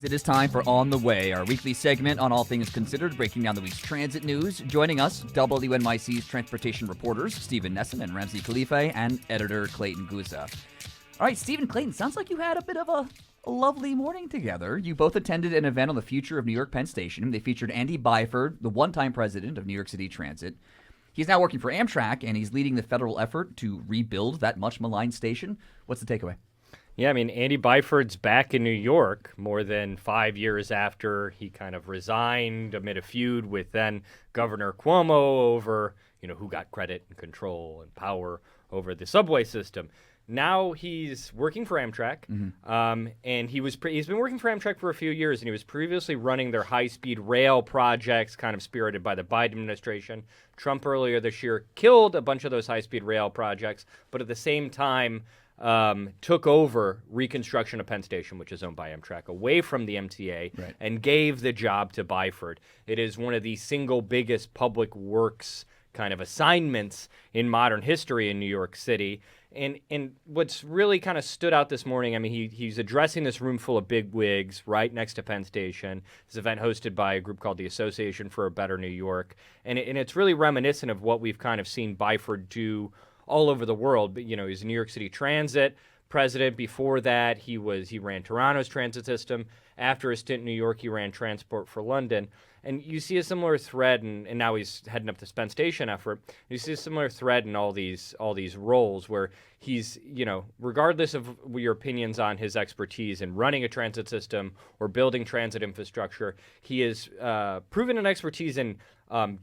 It is time for On the Way, our weekly segment on all things considered, breaking down the week's transit news. Joining us, WNYC's transportation reporters, Stephen Nesson and Ramsey Khalife, and editor Clayton Guza. All right, Stephen, Clayton, sounds like you had a bit of a lovely morning together. You both attended an event on the future of New York Penn Station. They featured Andy Byford, the one-time president of New York City Transit. He's now working for Amtrak, and he's leading the federal effort to rebuild that much-maligned station. What's the takeaway? Yeah, I mean, Andy Byford's back in New York more than 5 years after he kind of resigned amid a feud with then Governor Cuomo over, who got credit and control and power over the subway system. Now he's working for Amtrak, and he's been working for Amtrak for a few years, and he was previously running their high-speed rail projects, kind of spirited by the Biden administration. Trump earlier this year killed a bunch of those high-speed rail projects, but at the same time took over reconstruction of Penn Station, which is owned by Amtrak, away from the MTA, right, and gave the job to Byford. It is one of the single biggest public works kind of assignments in modern history in New York City. And what's really kind of stood out this morning, I mean, he's addressing this room full of bigwigs right next to Penn Station. This event hosted by a group called the Association for a Better New York. And it's really reminiscent of what we've kind of seen Byford do all over the world. But, he's a New York City Transit president. Before that, he ran Toronto's transit system. After his stint in New York, he ran Transport for London. And you see a similar thread, and now he's heading up this Penn Station effort. You see a similar thread in all these roles where he's, regardless of your opinions on his expertise in running a transit system or building transit infrastructure, he has proven an expertise in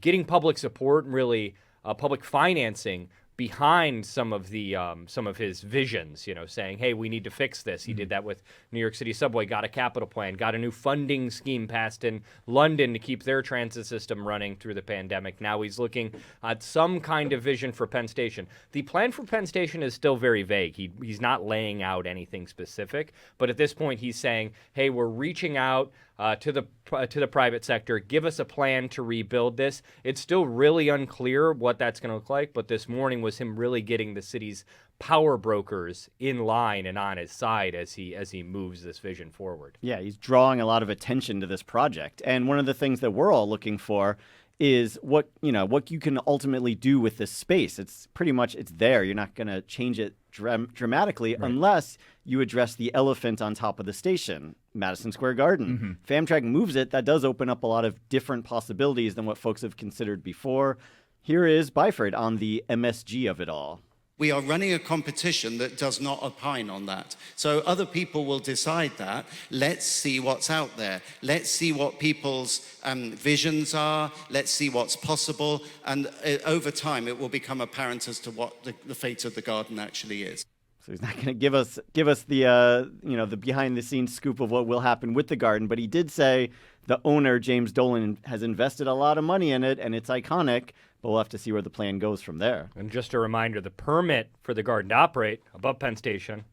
getting public support and really public financing behind some of his visions, saying, hey, we need to fix this. He did that with New York City Subway, got a capital plan, got a new funding scheme passed in London to keep their transit system running through the pandemic. Now he's looking at some kind of vision for Penn Station. The plan for Penn Station is still very vague. He's not laying out anything specific, but at this point he's saying, hey, we're reaching out to the private sector. Give us a plan to rebuild this. It's still really unclear what that's going to look like, but this morning was him really getting the city's power brokers in line and on his side as he moves this vision forward. Yeah, he's drawing a lot of attention to this project. And one of the things that we're all looking for is what you can ultimately do with this space. It's pretty much, it's there. You're not going to change it dramatically, right, unless you address the elephant on top of the station, Madison Square Garden. If Amtrak moves it, that does open up a lot of different possibilities than what folks have considered before. Here is Byford on the MSG of it all. We are running a competition that does not opine on that. So other people will decide that. Let's see what's out there. Let's see what people's visions are. Let's see what's possible. And over time, it will become apparent as to what the fate of the garden actually is. So he's not going to give us the the behind the scenes scoop of what will happen with the garden, but he did say the owner, James Dolan, has invested a lot of money in it and it's iconic, but we'll have to see where the plan goes from there. And just a reminder, the permit for the garden to operate above Penn Station,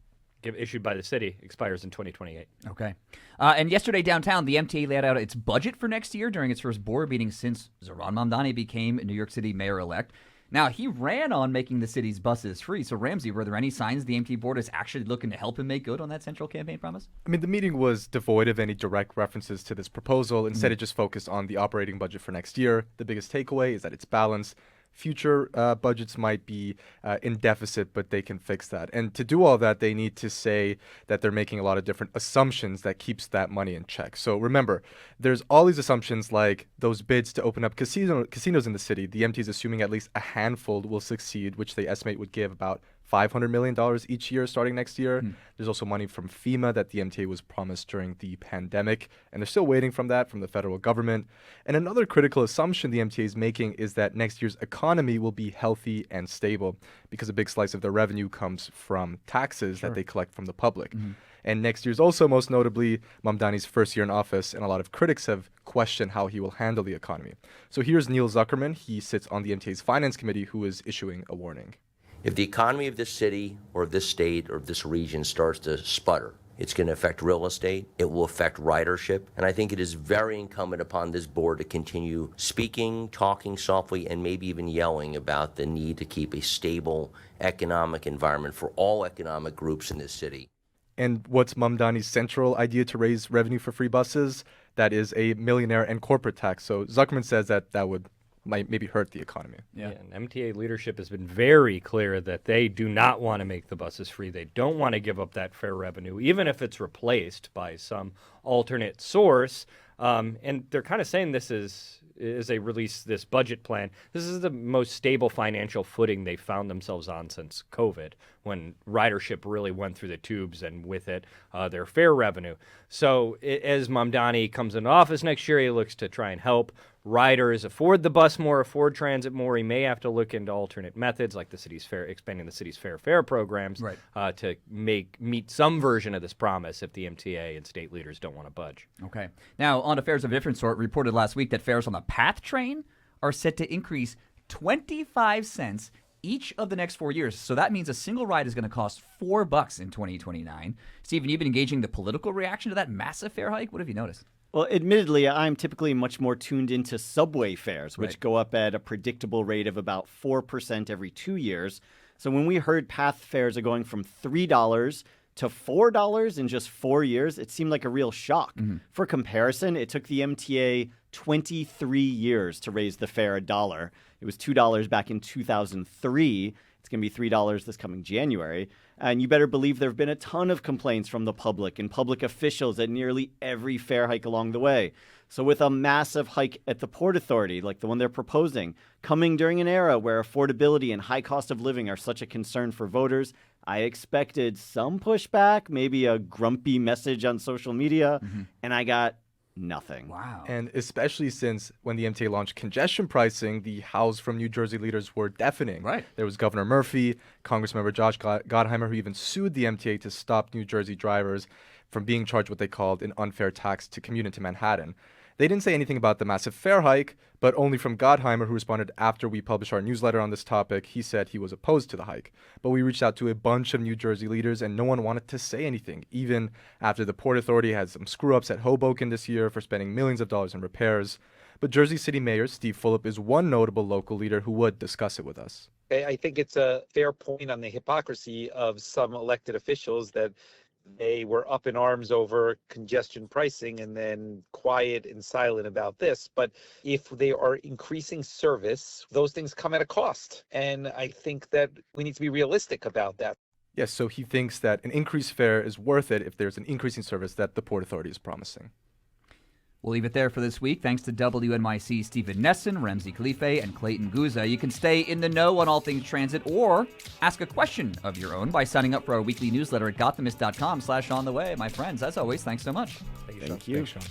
issued by the city, expires in 2028. Okay. And yesterday downtown, the MTA laid out its budget for next year during its first board meeting since Zohran Mamdani became New York City mayor-elect. Now, he ran on making the city's buses free. So, Ramsey, were there any signs the MTA board is actually looking to help him make good on that central campaign promise? I mean, the meeting was devoid of any direct references to this proposal. Instead, it just focused on the operating budget for next year. The biggest takeaway is that it's balanced. Future budgets might be in deficit, but they can fix that. And to do all that, they need to say that they're making a lot of different assumptions that keeps that money in check. So remember, there's all these assumptions like those bids to open up casinos in the city. The MTA is assuming at least a handful will succeed, which they estimate would give about $500 million each year starting next year. There's also money from FEMA that the MTA was promised during the pandemic, and they're still waiting from that from the federal government. And another critical assumption the MTA is making is that next year's economy will be healthy and stable because a big slice of their revenue comes from taxes that they collect from the public. And next year's also most notably Mamdani's first year in office, and a lot of critics have questioned how he will handle the economy. So here's Neil Zuckerman. He sits on the MTA's finance committee, who is issuing a warning. If the economy of this city or of this state or of this region starts to sputter, it's going to affect real estate, it will affect ridership, and I think it is very incumbent upon this board to continue speaking, talking softly, and maybe even yelling about the need to keep a stable economic environment for all economic groups in this city. And what's Mamdani's central idea to raise revenue for free buses? That is a millionaire and corporate tax. So Zuckerman says that would might maybe hurt the economy. Yeah, and MTA leadership has been very clear that they do not want to make the buses free. They don't want to give up that fare revenue, even if it's replaced by some alternate source. And they're kind of saying this is they release this budget plan. This is the most stable financial footing they've found themselves on since COVID, when ridership really went through the tubes, and with it, their fare revenue. So as Mamdani comes into office next year, he looks to try and help riders afford the bus more, afford transit more. He may have to look into alternate methods, like the city's fair, expanding the city's fair fare programs, to meet some version of this promise if the MTA and state leaders don't want to budge. Okay. Now, on to fares of a different sort, reported last week that fares on the PATH train are set to increase 25 cents each of the next 4 years. So that means a single ride is going to cost $4 in 2029. Stephen, you've been engaging the political reaction to that massive fare hike. What have you noticed? Well, admittedly, I'm typically much more tuned into subway fares, which go up at a predictable rate of about 4% every 2 years. So when we heard PATH fares are going from $3 to $4 in just 4 years, it seemed like a real shock. For comparison, it took the MTA 23 years to raise the fare $1. It was $2 back in 2003. It's going to be $3 this coming January. And you better believe there have been a ton of complaints from the public and public officials at nearly every fare hike along the way. So with a massive hike at the Port Authority, like the one they're proposing, coming during an era where affordability and high cost of living are such a concern for voters, I expected some pushback, maybe a grumpy message on social media, and I got nothing. Wow. And especially since when the MTA launched congestion pricing, the howls from New Jersey leaders were deafening. Right. There was Governor Murphy, Congressmember Josh Gottheimer, who even sued the MTA to stop New Jersey drivers from being charged what they called an unfair tax to commute into Manhattan. They didn't say anything about the massive fare hike, but only from Gottheimer, who responded after we published our newsletter on this topic. He said he was opposed to the hike. But we reached out to a bunch of New Jersey leaders, and no one wanted to say anything, even after the Port Authority had some screw-ups at Hoboken this year for spending millions of dollars in repairs. But Jersey City Mayor Steve Fulop is one notable local leader who would discuss it with us. I think it's a fair point on the hypocrisy of some elected officials that they were up in arms over congestion pricing and then quiet and silent about this. But if they are increasing service, those things come at a cost. And I think that we need to be realistic about that. Yes, so he thinks that an increased fare is worth it if there's an increasing service that the Port Authority is promising. We'll leave it there for this week. Thanks to WNYC Stephen Nesson, Ramsey Khalife, and Clayton Guzza. You can stay in the know on all things transit or ask a question of your own by signing up for our weekly newsletter at gothamist.com/ontheway. My friends, as always, thanks so much. Thank you. Thanks, Sean.